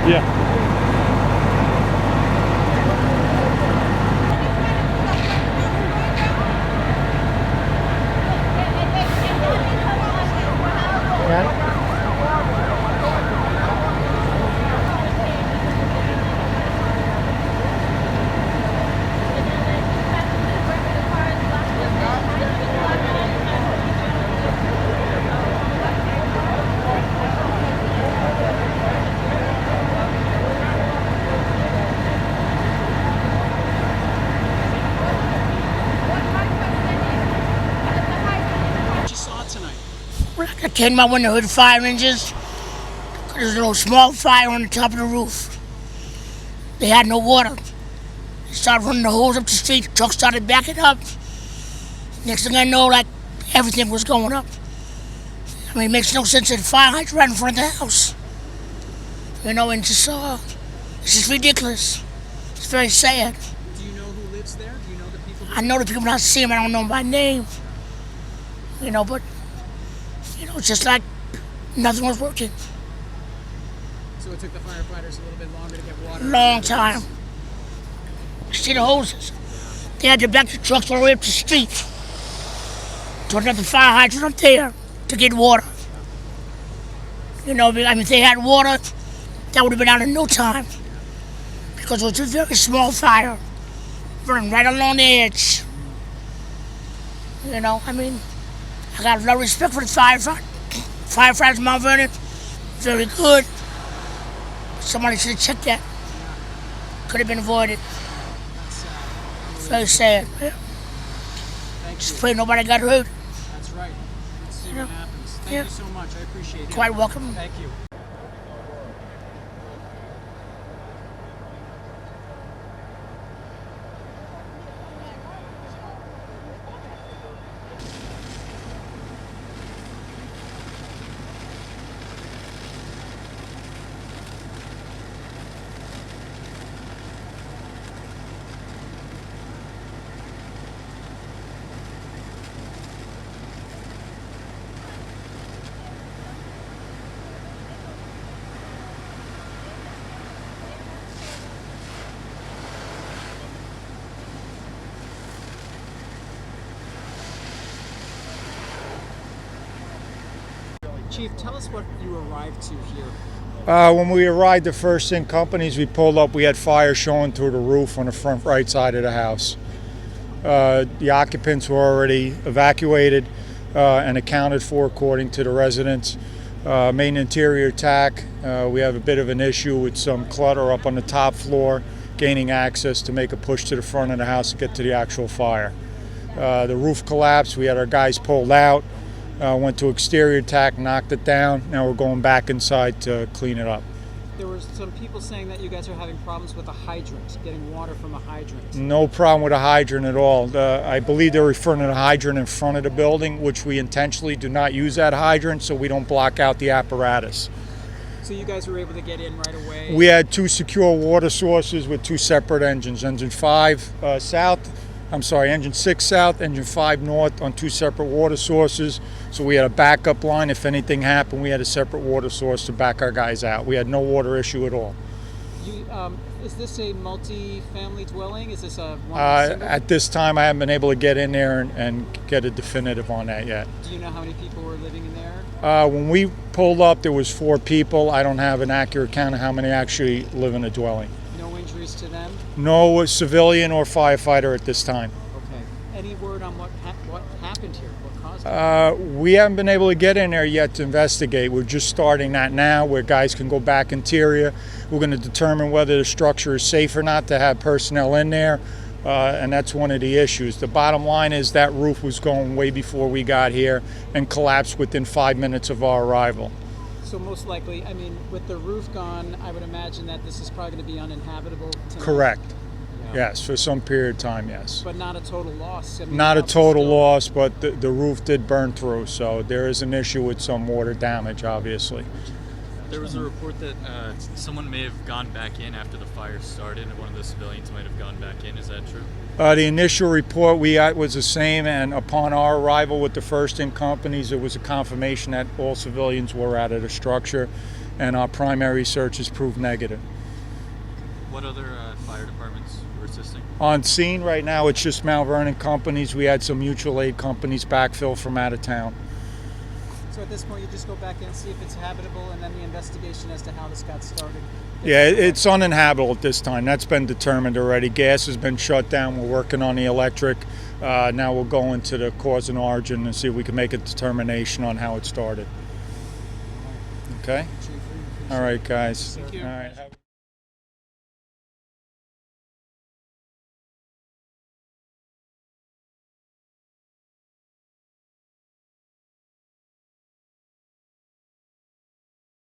Yeah. I came out when I heard fire engines. There's a little small fire on the top of the roof. They had no water. They started running the hose up the street. The truck started backing up. Next thing I know, like, everything was going up. I mean, it makes no sense that the fire hydrant right in front of the house. You know, and just, it's just ridiculous. It's very sad. Do you know who lives there? Do you know the people? I know the people, when I see them, I don't know by name. You know, but, you know, it's just like nothing was working. So it took the firefighters a little bit longer to get water? Long time. You see the hoses? They had to back the trucks all the way up the street. So another fire hydrant up there to get water. You know, I mean, if they had water, that would have been out in no time. Because it was a very small fire, burning right along the edge. You know, I mean, I got a lot of respect for the firefighters in Mount Vernon. Very good. Somebody should have checked that. Could have been avoided. Very sad. Yeah. Just pray nobody got hurt. That's right. Let's see what happens. Thank you so much. I appreciate it. Quite welcome. Thank you. Chief, tell us what you arrived to here. When we arrived at First In Companies, we pulled up. We had fire showing through the roof on the front right side of the house. The occupants were already evacuated and accounted for according to the residents. Main interior attack. We have a bit of an issue with some clutter up on the top floor, gaining access to make a push to the front of the house to get to the actual fire. The roof collapsed. We had our guys pulled out. Went to exterior attack, knocked it down. Now we're going back inside to clean it up. There were some people saying that you guys are having problems with a hydrant, getting water from a hydrant. No problem with a hydrant at all. I believe they're referring to the hydrant in front of the building, which we intentionally do not use that hydrant so we don't block out the apparatus. So you guys were able to get in right away? We had two secure water sources with two separate engines. Engine 6 south, engine 5 north on two separate water sources. So we had a backup line. If anything happened, we had a separate water source to back our guys out. We had no water issue at all. Is this a multi-family dwelling? Is this a one at this time, I haven't been able to get in there and get a definitive on that yet. Do you know how many people were living in there? When we pulled up, there was 4 people. I don't have an accurate count of how many actually live in the dwelling. No injuries to them? No civilian or firefighter at this time. Okay. Any word on what happened here? What caused it? We haven't been able to get in there yet to investigate. We're just starting that now, where guys can go back interior. We're going to determine whether the structure is safe or not to have personnel in there, and that's one of the issues. The bottom line is that roof was going way before we got here and collapsed within 5 minutes of our arrival. So most likely, I mean, with the roof gone, I would imagine that this is probably going to be uninhabitable tonight. Correct. Yeah. Yes, for some period of time, yes. But not a total loss. I mean, not a total loss, but the roof did burn through, so there is an issue with some water damage, obviously. There was a report that someone may have gone back in after the fire started, and one of the civilians might have gone back in. Is that true? The initial report we got was the same, and upon our arrival with the First In Companies, it was a confirmation that all civilians were out of the structure. and our primary searches proved negative. What other fire departments were assisting? On scene right now, it's just Mount Vernon companies. We had some mutual aid companies backfill from out of town. So at this point, you just go back in, see if it's habitable, and then the investigation as to how this got started. Yeah, it's uninhabitable at this time. That's been determined already. Gas has been shut down. We're working on the electric. Now we'll go into the cause and origin and see if we can make a determination on how it started. Okay? Chief, we appreciate All right, guys. Thank you. All right.